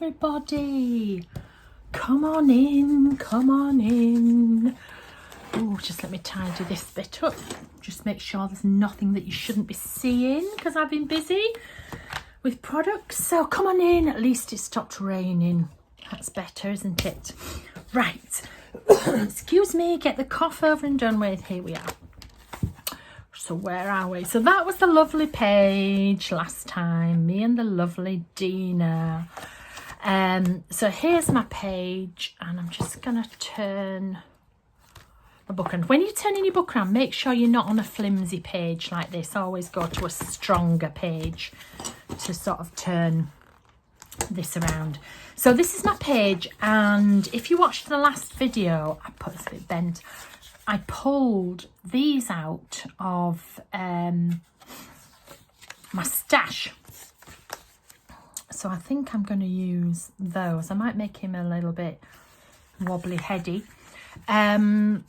everybody. Come on in, come on in. Oh, just let me tidy this bit up. Just make sure there's nothing that you shouldn't be seeing because I've been busy with products. So come on in, at least it stopped raining. That's better, isn't it? Right, excuse me, get the cough over and done with. Here we are. So where are we? So that was the lovely page last time, me and the lovely Dina. So here's my page, and I'm just gonna turn the book. And when you're turning your book around, make sure you're not on a flimsy page like this. Always go to a stronger page to sort of turn this around. So this is my page, and if you watched the last video, I put this a bit bent. I pulled these out of my stash. So I think I'm going to use those. I might make him a little bit wobbly heady. But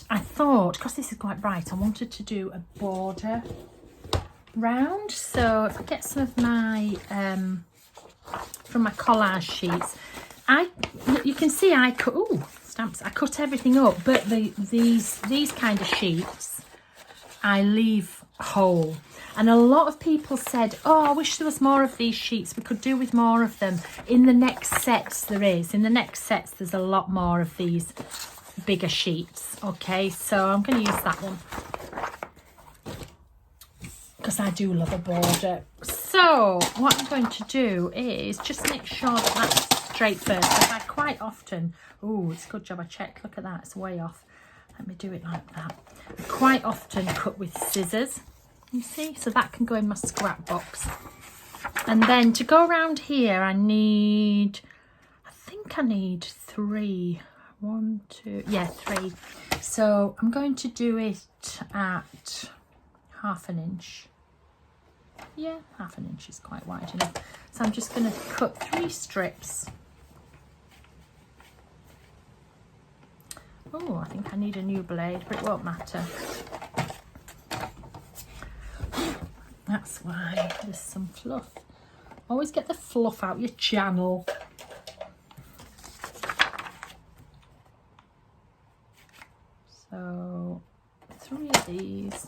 I thought, because this is quite bright, I wanted to do a border round. So if I get some of my, from my collage sheets, you can see I cut, ooh, stamps, I cut everything up, but these kind of sheets, I leave whole. And a lot of people said, oh, I wish there was more of these sheets. We could do with more of them. In the next sets there is. In the next sets there's a lot more of these bigger sheets. Okay, so I'm going to use that one because I do love a border. So what I'm going to do is just make sure that that's straight first. Because I quite often, oh, it's a good job I checked. Look at that, it's way off. Let me do it like that. I quite often cut with scissors. You see, so that can go in my scrap box. And then to go around here, I think I need 3. 1, 2, yeah, 3. So I'm going to do it at 1/2 inch. Yeah, 1/2 inch is quite wide enough. So I'm just going to cut 3 strips. Oh, I think I need a new blade, but it won't matter. That's why there's some fluff. Always get the fluff out your channel. So 3 of these.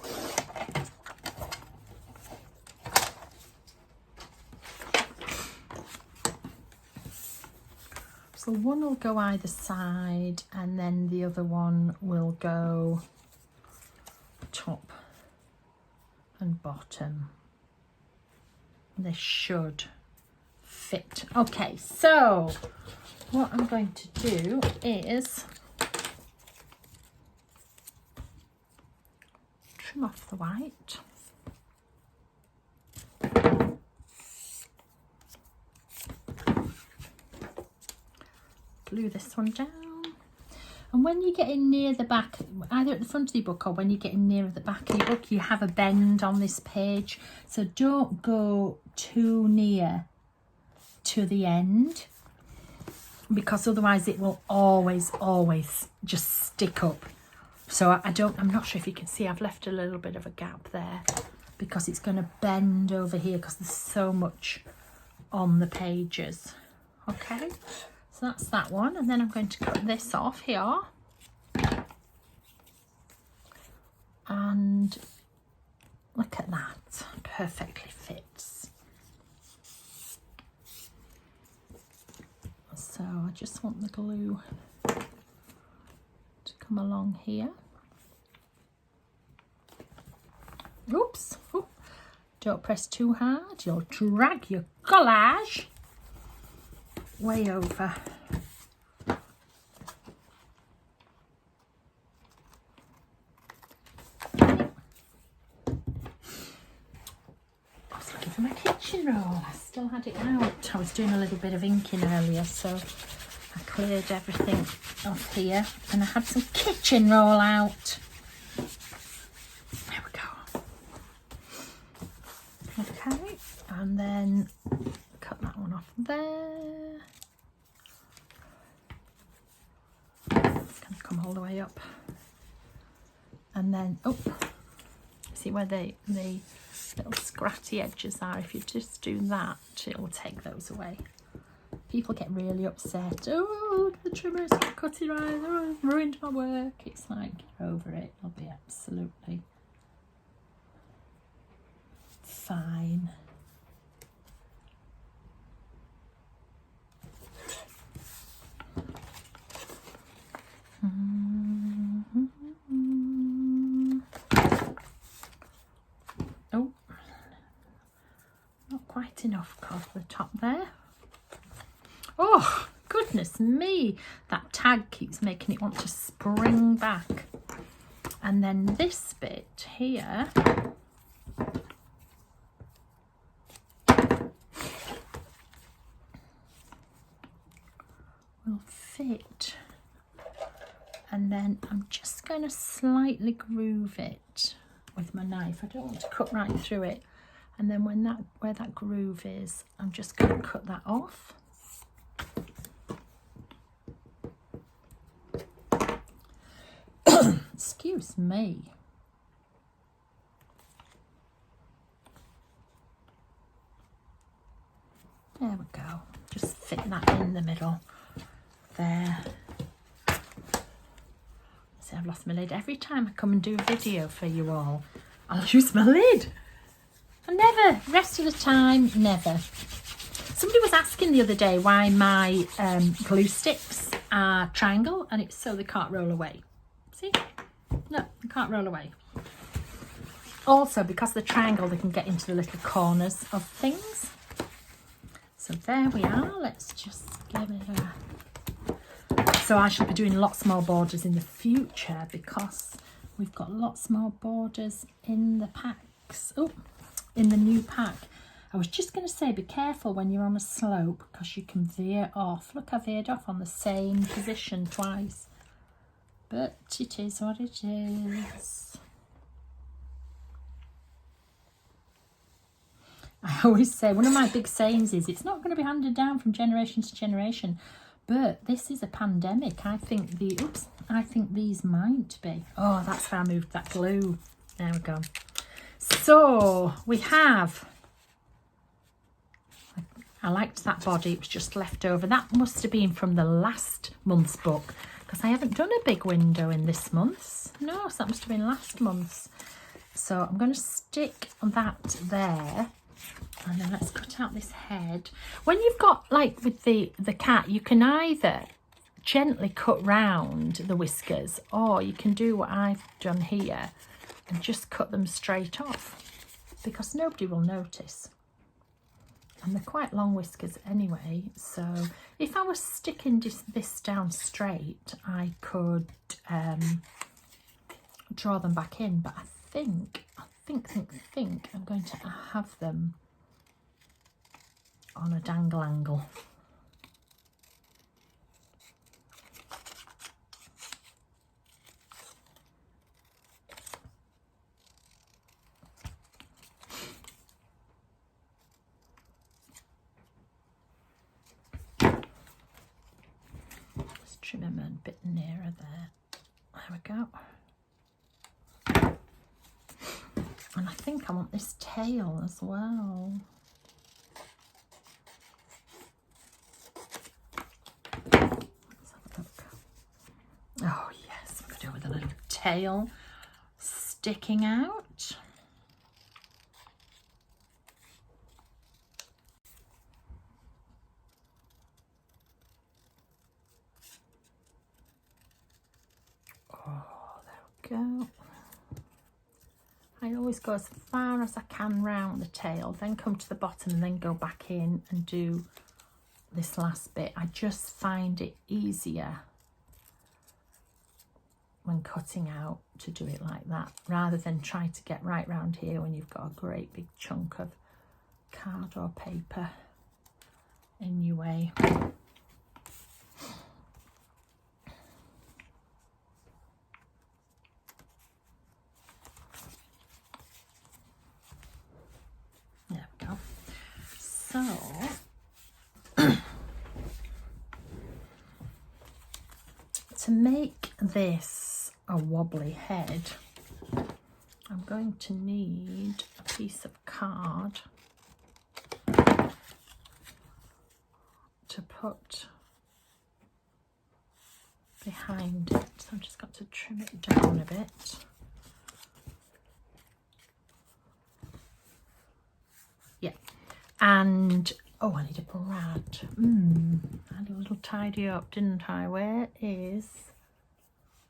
So one will go either side, and then the other one will go top and bottom. This should fit. Okay, so what I'm going to do is trim off the white. Glue this one down. And when you're getting near the back, either at the front of the book or when you're getting near the back of your book, you have a bend on this page. So don't go too near to the end, because otherwise it will always just stick up. So I'm not sure if you can see, I've left a little bit of a gap there because it's going to bend over here because there's so much on the pages. Okay. So that's that one, and then I'm going to cut this off here, and look at that, perfectly fits. So I just want the glue to come along here. Oops, ooh. Don't press too hard, you'll drag your collage way over. I was looking for my kitchen roll. I still had it out. I was doing a little bit of inking earlier, so I cleared everything off here, and I had some kitchen roll out. There we go. Okay, and then cut that one off there. It's going to come all the way up. And then, oh, See where the little scratchy edges are? If you just do that, it will take those away. People get really upset. Oh, the trimmer is not cutting right. Oh, I've ruined my work. It's like, get over it. It'll be absolutely fine. Oh, not quite enough cut the top there. Oh, goodness me, that tag keeps making it want to spring back. And then this bit here, will fit. And then I'm just going to slightly groove it with my knife. I don't want to cut right through it. And then when where that groove is, I'm just going to cut that off. Excuse me. There we go. Just fit that in the middle there. See, I've lost my lid. Every time I come and do a video for you all, I'll use my lid. I never, rest of the time, never. Somebody was asking the other day why my glue sticks are triangle, and it's so they can't roll away. See? No, they can't roll away. Also, because they're triangle, they can get into the little corners of things. So there we are. Let's just give it a... So I shall be doing lots more borders in the future because we've got lots more borders in the packs. Oh, in the new pack. I was just going to say, be careful when you're on a slope because you can veer off. Look, I veered off on the same position twice. But it is what it is. I always say, one of my big sayings is, it's not going to be handed down from generation to generation. But this is a pandemic. I think these might be. Oh, that's where I moved that glue. There we go. So we have, I liked that body, it was just left over. That must have been from the last month's book because I haven't done a big window in this month's. No, so that must have been last month's. So I'm going to stick that there. And then let's cut out this head. When you've got, like with the cat, you can either gently cut round the whiskers or you can do what I've done here and just cut them straight off because nobody will notice. And they're quite long whiskers anyway, so if I was sticking this down straight, I could draw them back in, but I think I'm going to have them on a dangle angle. Just trim them a bit nearer there. There we go. And I think I want this tail as well. Let's have a look. Oh yes, I'm going to do it with a little tail sticking out. Oh, there we go. I always go as far as I can round the tail, then come to the bottom and then go back in and do this last bit. I just find it easier when cutting out to do it like that, rather than try to get right round here when you've got a great big chunk of card or paper in your way. So, to make this a wobbly head, I'm going to need a piece of card to put behind it. So I've just got to trim it down a bit. Yeah, and oh, I need a brad. I had a little tidy up, didn't I? Where is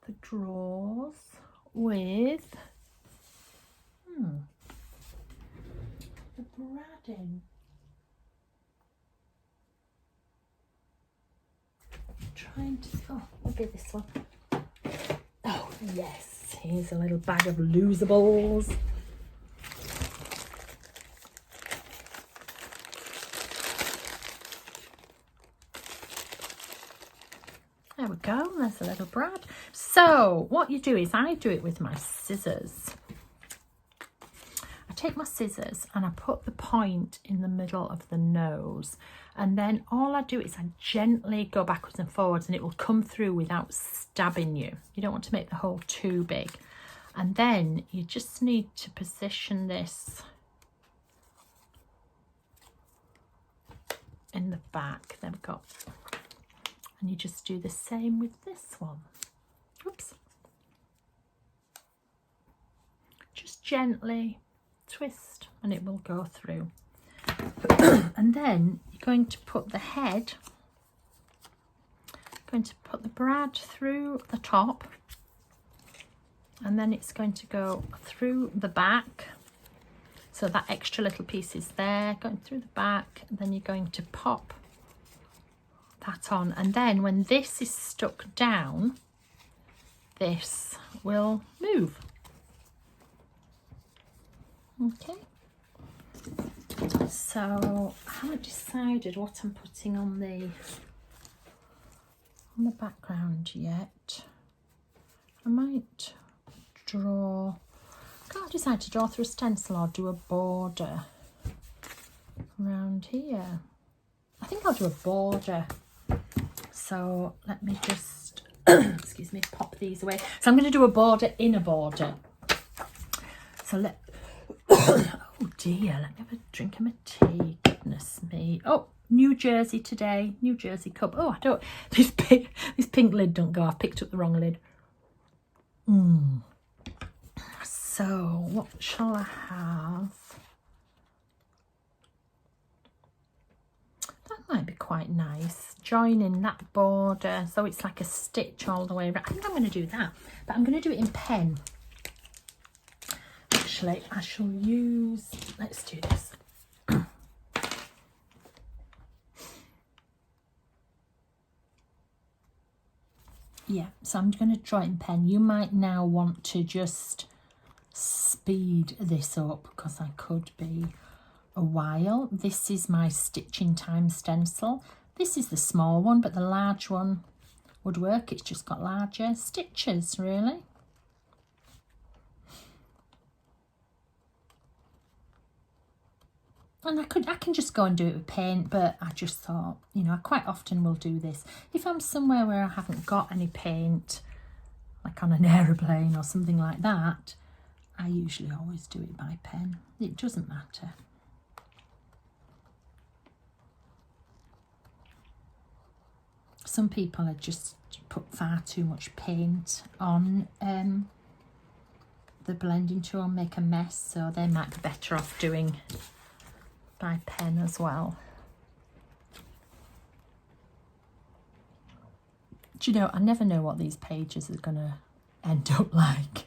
the drawers with the brad in? Trying to, oh, maybe this one. Oh yes, here's a little bag of losables. There we go, there's a little brad. So what you do is, I do it with my scissors. I take my scissors and I put the point in the middle of the nose, and then all I do is I gently go backwards and forwards, and it will come through without stabbing you. You don't want to make the hole too big. And then you just need to position this in the back. There we go. And you just do the same with this one. Oops. Just gently twist and it will go through. And then you're going to put the head, going to put the brad through the top, and then it's going to go through the back. So that extra little piece is there, going through the back, and then you're going to pop that on, and then when this is stuck down, this will move. Okay, so I haven't decided what I'm putting on the background yet. I might draw, can't decide to draw through a stencil or do a border around here. I think I'll do a border. So let me just, excuse me, pop these away. So I'm going to do a border in a border. So oh dear, let me have a drink of my tea. Goodness me. Oh, New Jersey today, New Jersey cup. Oh, I don't, this pink lid don't go. I've picked up the wrong lid. So what shall I have? Might be quite nice, joining that border so it's like a stitch all the way around. I think I'm going to do that, but I'm going to do it in pen. Actually, I shall use, let's do this. Yeah, so I'm going to draw it in pen. You might now want to just speed this up because I could be a while. This is my stitching time stencil. This is the small one, but the large one would work. It's just got larger stitches, really. And I can just go and do it with paint, but I just thought, you know, I quite often will do this. If I'm somewhere where I haven't got any paint, like on an aeroplane or something like that, I usually always do it by pen. It doesn't matter. Some people are just put far too much paint on the blending tool and make a mess, so they might be better off doing by pen as well. Do you know, I never know what these pages are gonna end up like.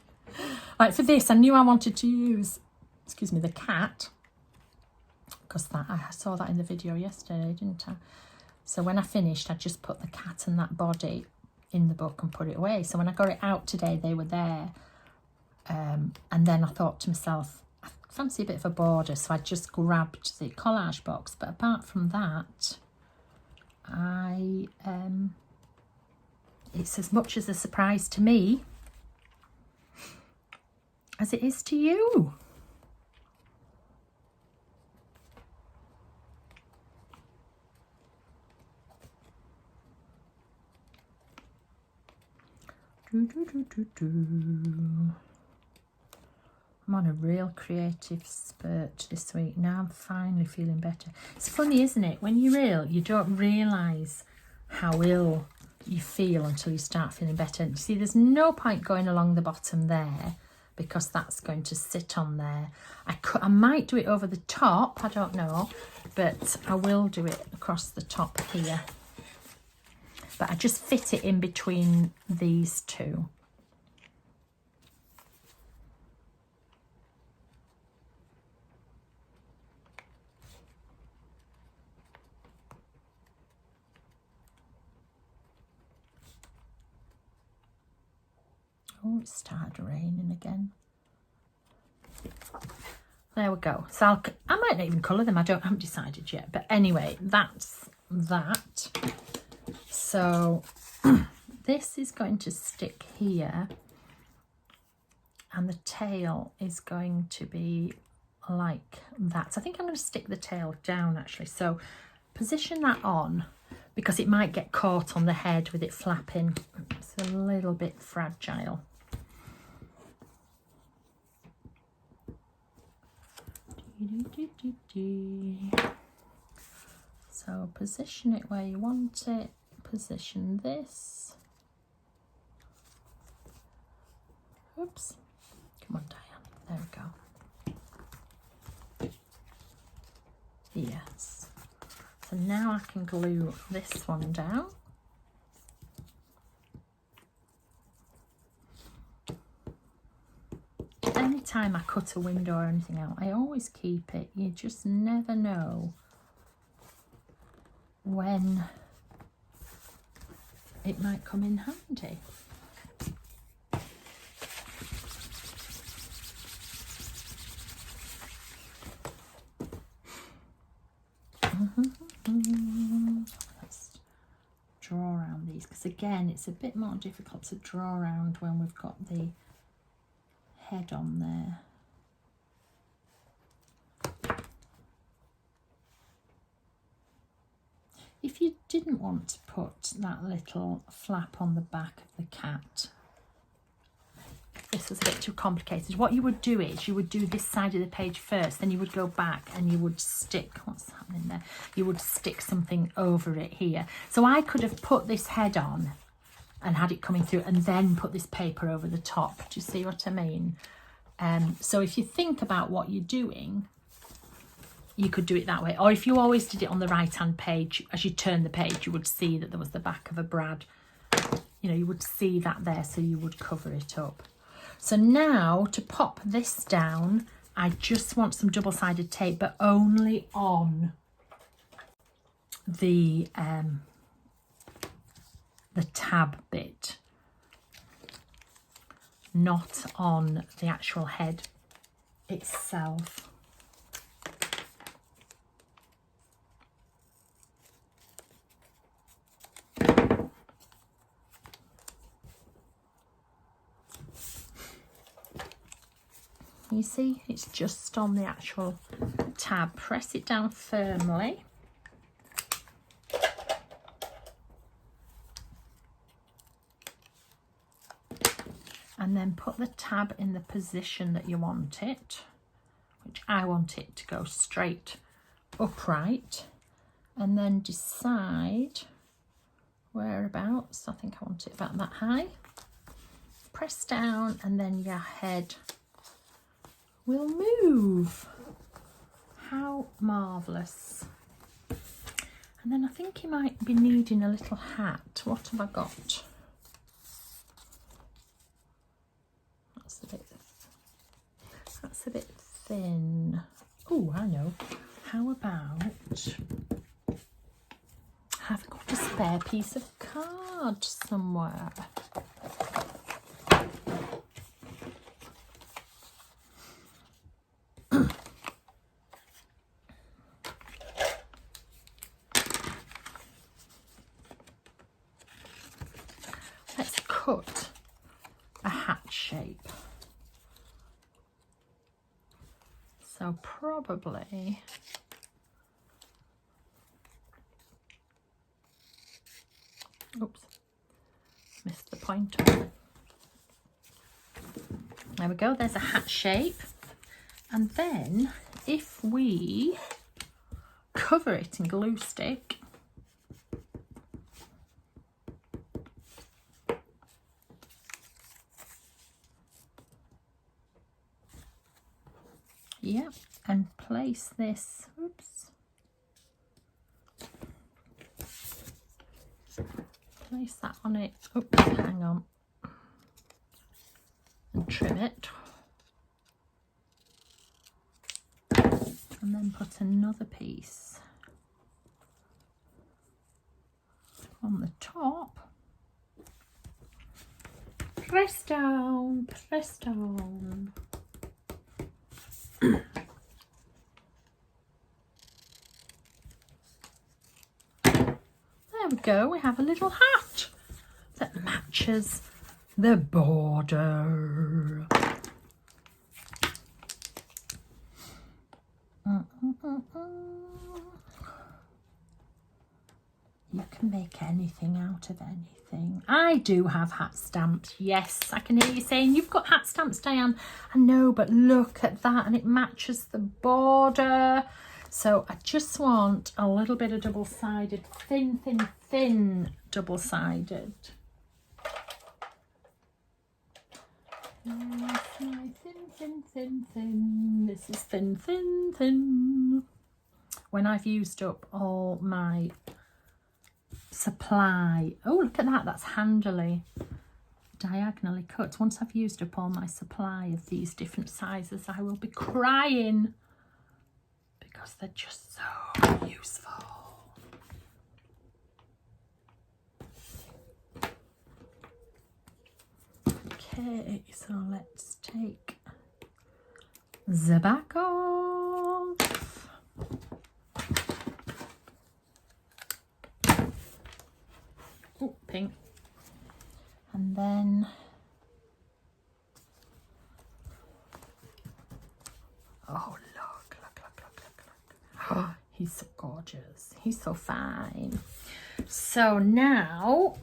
Like for this, I knew I wanted to use, excuse me, the cat, because that I saw that in the video yesterday, didn't I? So when I finished, I just put the cat and that body in the book and put it away. So when I got it out today, they were there. And then I thought to myself, I fancy a bit of a border. So I just grabbed the collage box. But apart from that, it's as much as a surprise to me as it is to you. I'm on a real creative spurt this week. Now I'm finally feeling better. It's funny, isn't it? When you're ill, you don't realise how ill you feel until you start feeling better. And you see, there's no point going along the bottom there because that's going to sit on there. I might do it over the top, I don't know, but I will do it across the top here. But I just fit it in between these two. Oh, it started raining again. There we go. So I might not even colour them. I haven't decided yet. But anyway, that's that. So this is going to stick here. And the tail is going to be like that. So I think I'm going to stick the tail down actually. So position that on because it might get caught on the head with it flapping. It's a little bit fragile. So position it where you want it, position this. Oops, come on Diane, there we go. Yes, so now I can glue this one down. Anytime I cut a window or anything out, I always keep it. You just never know when it might come in handy. Let's draw around these because again it's a bit more difficult to draw around when we've got the head on there. If you didn't want to put that little flap on the back of the cat, this was a bit too complicated. What you would do is you would do this side of the page first, then you would go back and you would stick, what's happening there? You would stick something over it here. So I could have put this head on and had it coming through and then put this paper over the top. Do you see what I mean? So if you think about what you're doing, you could do it that way. Or if you always did it on the right hand page, as you turn the page, you would see that there was the back of a brad. You know, you would see that there, so you would cover it up. So now to pop this down, I just want some double-sided tape, but only on the tab bit, not on the actual head itself. You see, it's just on the actual tab. Press it down firmly. And then put the tab in the position that you want it, which I want it to go straight upright. And then decide whereabouts. I think I want it about that high. Press down and then your head will move. How marvellous. And then I think you might be needing a little hat. What have I got? That's a bit thin. Oh, I know. How about, have I got a spare piece of card somewhere? Let's cut a hat shape. So probably oops, missed the pointer. There we go, there's a hat shape. And then if we cover it in glue stick, yeah, and place this, oops, place that on it, oops, hang on, and trim it. And then put another piece on the top. Press down, press down. There we go, we have a little hat that matches the border. You can make anything out of anything. I do have hat stamps. Yes, I can hear you saying, you've got hat stamps, Diane. I know, but look at that, and it matches the border. So I just want a little bit of double-sided, thin, thin, thin double-sided. Yes, my thin, thin, thin, thin. This is thin, thin, thin. When I've used up all my supply, oh look at that, that's handily diagonally cut. Once I've used up all my supply of these different sizes, I will be crying because they're just so useful. Okay, so let's take the back off. Oh, pink. And then oh, look. Oh, he's so gorgeous. He's so fine. So now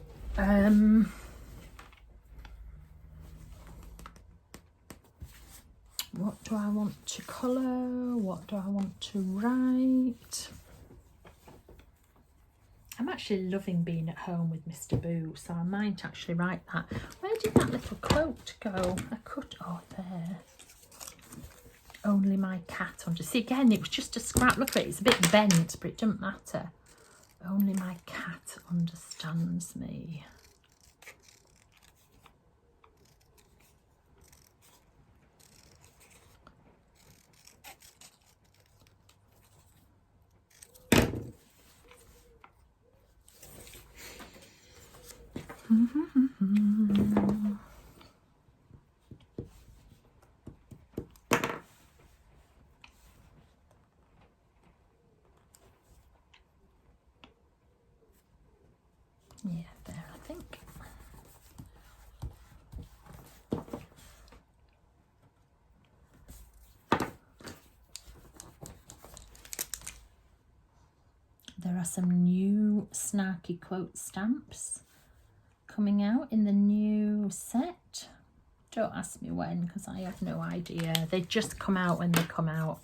what do I want to colour? What do I want to write? I'm actually loving being at home with Mr. Boo, so I might actually write that. Where did that little quote go? I could, oh, there. Only my cat under. See, again, it was just a scrap. Look at it, it's a bit bent, but it doesn't matter. Only my cat understands me. Yeah, there, I think. There are some new snarky quote stamps coming out in the new set. Don't ask me when, because I have no idea. They just come out when they come out.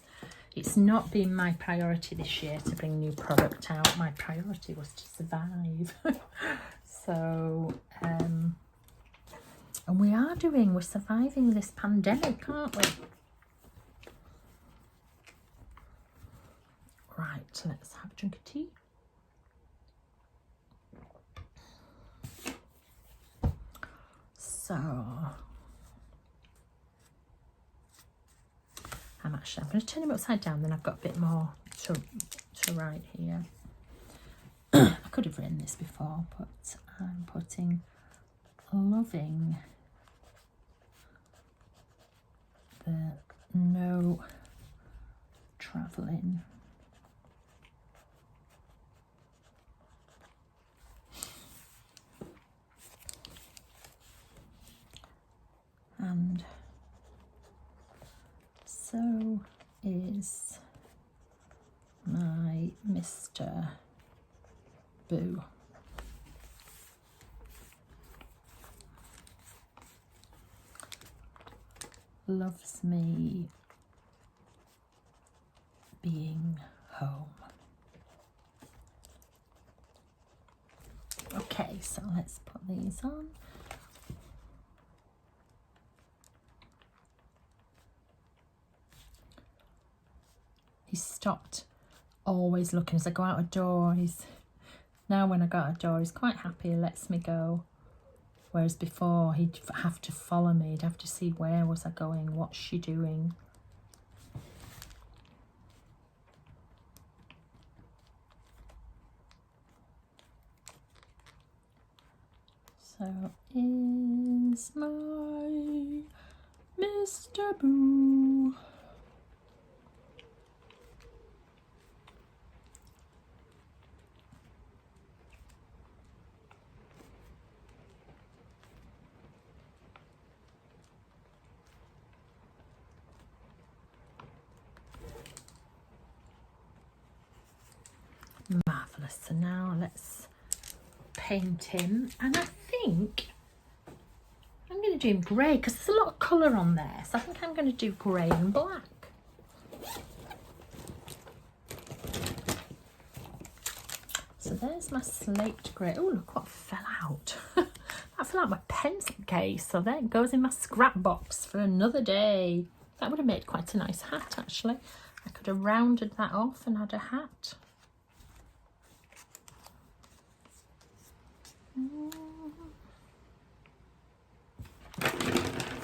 It's not been my priority this year to bring new product out. My priority was to survive. So, and we're surviving this pandemic, aren't we? Right, so let's have a drink of tea. So, I'm going to turn him upside down, then I've got a bit more to write here. I could have written this before, but I'm putting loving the no travelling. And so is my Mr. Boo. Loves me being home. Okay, so let's put these on. He's stopped always looking as I go out a door. Now when I go out a door, he's quite happy, he lets me go. Whereas before, he'd have to follow me. He'd have to see where was I going, what's she doing. So is my Mr. Boo. Marvellous. So now let's paint him, and I think I'm going to do him grey because there's a lot of colour on there, so I think I'm going to do grey and black. So there's my slate grey. Oh, look what fell out. That fell out my pencil case, so there it goes in my scrap box for another day. That would have made quite a nice hat, actually. I could have rounded that off and had a hat.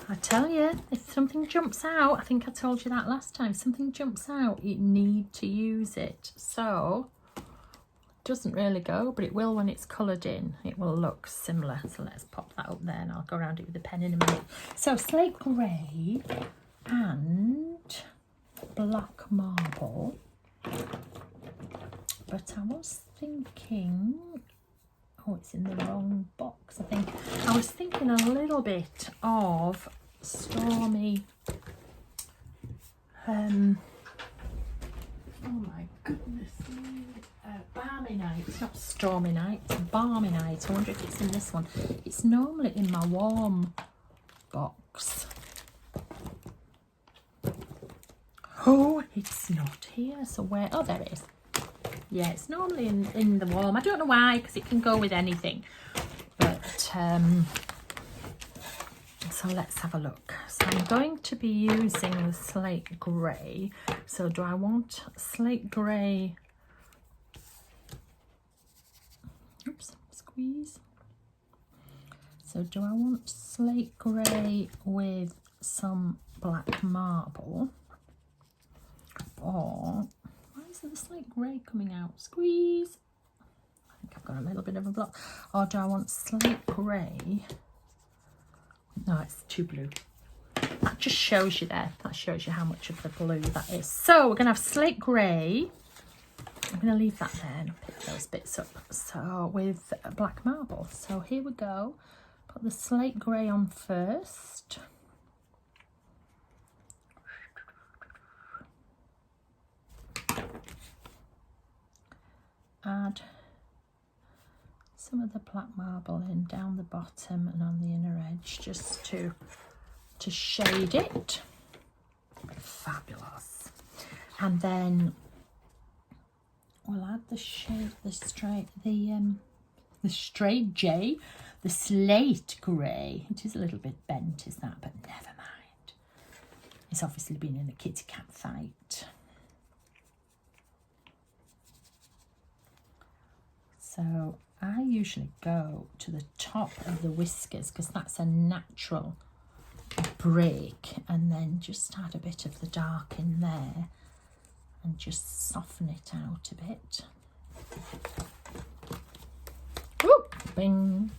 I tell you, if something jumps out, I think I told you that last time, if something jumps out, you need to use it. So, it doesn't really go, but it will when it's coloured in. It will look similar. So let's pop that up there and I'll go around it with a pen in a minute. So slate grey and black marble. But I was thinking... Oh, it's in the wrong box, I think. I was thinking a little bit of Stormy. Oh my goodness. Balmy Night. It's not Stormy Night, it's Balmy Night. I wonder if it's in this one. It's normally in my warm box. Oh, it's not here. So where? Oh, there it is. Yeah, it's normally in the warm. I don't know why, because it can go with anything. But, so let's have a look. So I'm going to be using the slate grey. So do I want slate grey? Oops, squeeze. So do I want slate grey with some black marble? Or... So the slate grey coming out. Squeeze. I think I've got a little bit of a block. Or do I want slate grey? No, it's too blue. That just shows you there. That shows you how much of the blue that is. So we're going to have slate grey. I'm going to leave that there and pick those bits up. So with black marble. So here we go. Put the slate grey on first. Add some of the black marble in down the bottom and on the inner edge just to shade it. Fabulous. And then we'll add the shade, the straight J, the slate grey. It is a little bit bent, is that? But never mind. It's obviously been in a kitty cat fight. So I usually go to the top of the whiskers because that's a natural break, and then just add a bit of the dark in there and just soften it out a bit. Whoop, bing.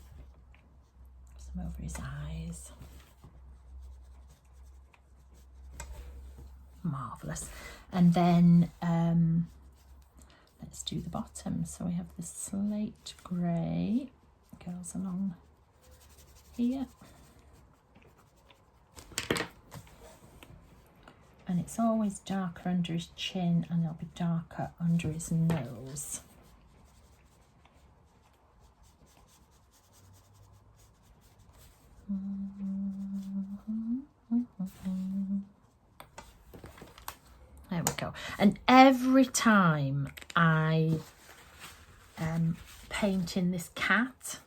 Some over his eyes. Marvellous. And then let's do the bottom. So we have the slate grey, goes along here. And it's always darker under his chin and it'll be darker under his nose. There we go. And every time I paint in this cat,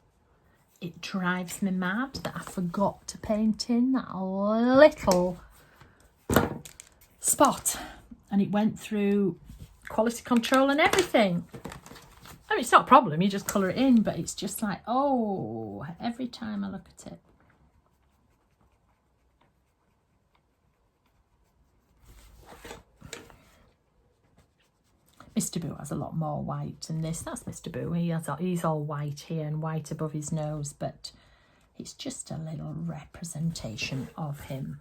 it drives me mad that I forgot to paint in that little spot, and it went through quality control and everything. I mean, it's not a problem, you just colour it in, but it's just like, oh, every time I look at it. Mr. Boo has a lot more white than this. That's Mr. Boo. He's all white here and white above his nose, but it's just a little representation of him.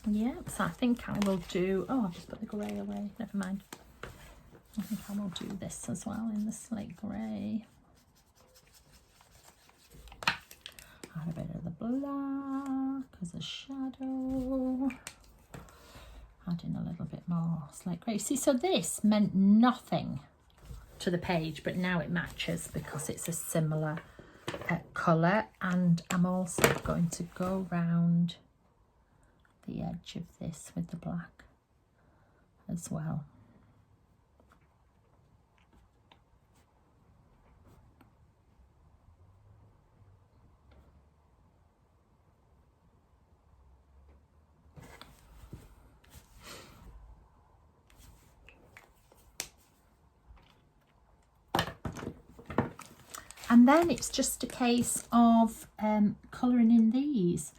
Yeah, so I think I will do... Oh, I've just put the grey away. Never mind. I think I will do this as well in the slate grey. Add a bit of the black as a shadow. Add in a little bit more slate grey. See, so this meant nothing to the page, but now it matches because it's a similar colour. And I'm also going to go round the edge of this with the black as well. And then it's just a case of colouring in these,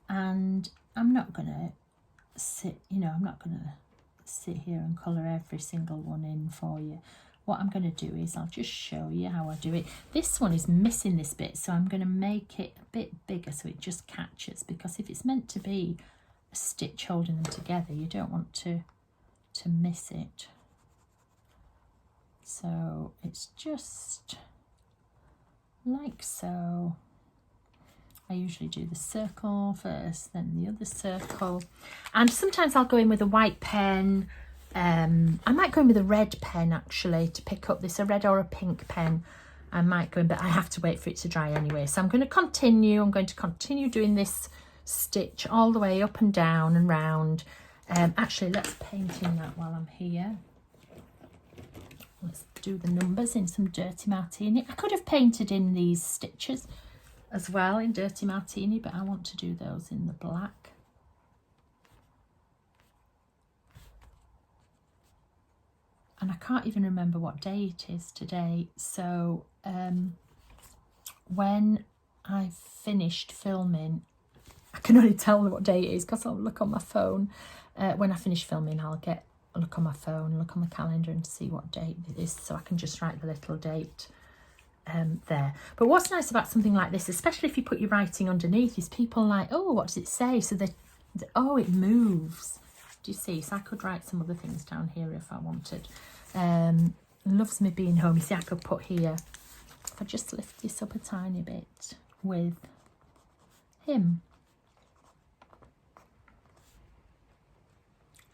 and I'm not going to sit, I'm not going to sit here and colour every single one in for you. What I'm going to do is I'll just show you how I do it. This one is missing this bit, so I'm going to make it a bit bigger so it just catches, because if it's meant to be a stitch holding them together, you don't want to miss it. So it's just like so. I usually do the circle first, then the other circle, and sometimes I'll go in with a white pen. I might go in with a red pen actually to pick up this, a red or a pink pen. I might go in, but I have to wait for it to dry anyway. So I'm going to continue doing this stitch all the way up and down and round. Actually, let's paint in that while I'm here. Let's do the numbers in some Dirty Martini. I could have painted in these stitches as well in Dirty Martini, but I want to do those in the black. And I can't even remember what day it is today. So when I finished filming, I can only tell what day it is because I'll look on my phone. When I finish filming, I'll look on my phone, look on the calendar and see what date it is, so I can just write the little date there. But what's nice about something like this, especially if you put your writing underneath, is people like, oh, what does it say? So oh, it moves. Do you see? So I could write some other things down here if I wanted. Loves me being home. You see, I could put here, if I just lift this up a tiny bit, with him.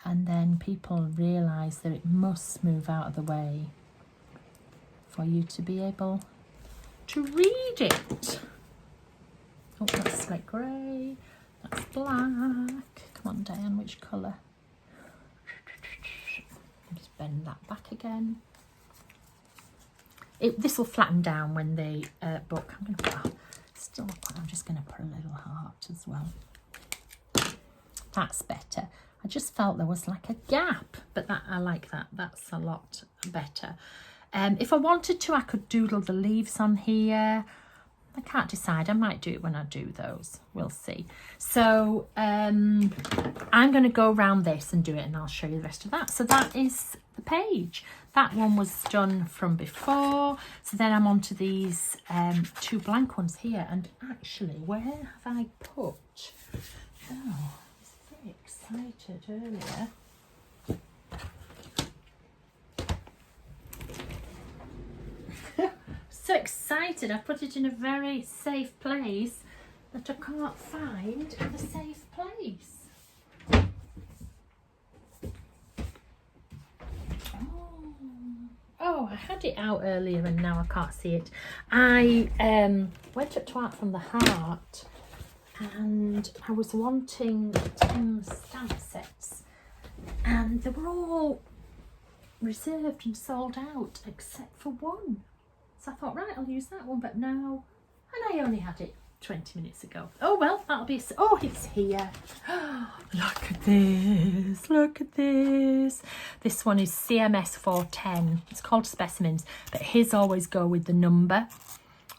And then people realise that it must move out of the way for you to be able to read it. Oh, that's slate grey, that's black. Come on, Diane, which colour? Just bend that back again. This will flatten down when the book. I'm just going to put a little heart as well. That's better. I just felt there was like a gap, but I like that. That's a lot better. If I wanted to, I could doodle the leaves on here. I can't decide. I might do it when I do those. We'll see. So I'm going to go around this and do it, and I'll show you the rest of that. So that is the page. That one was done from before. So then I'm on to these two blank ones here. And actually, where have I put... Oh, excited earlier. So excited, I put it in a very safe place that I can't find the safe place. Oh, I had it out earlier and now I can't see it. I went up to Art from the Heart and I was wanting stamp sets, and they were all reserved and sold out except for one. So I thought, right, I'll use that one, but no. And I only had it 20 minutes ago. Oh well, that'll be oh, it's here. Look at this, look at this. This one is CMS 410. It's called Specimens, but his always go with the number.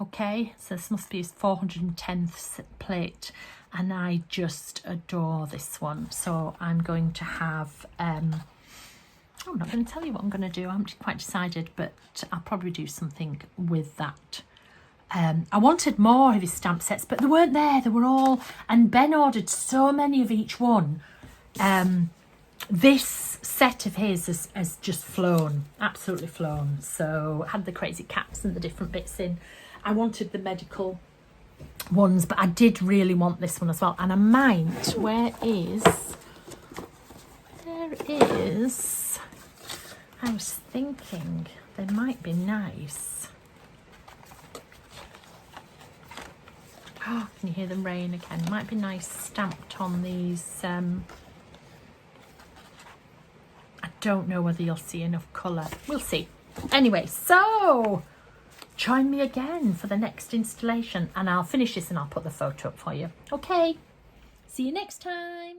Okay, so this must be his 410th plate, and I just adore this one. So I'm going to have I'm not going to tell you what I'm going to do. I haven't quite decided, but I'll probably do something with that. I wanted more of his stamp sets, but they weren't there. They were all, and Ben ordered so many of each one. This set of his has just flown, absolutely flown. So I had the crazy cats and the different bits in. I wanted the medical ones, but I did really want this one as well. And I might, where is, I was thinking they might be nice. Oh, can you hear the rain again? Might be nice stamped on these. I don't know whether you'll see enough colour. We'll see. Anyway, so join me again for the next installation, and I'll finish this and I'll put the photo up for you. Okay, see you next time.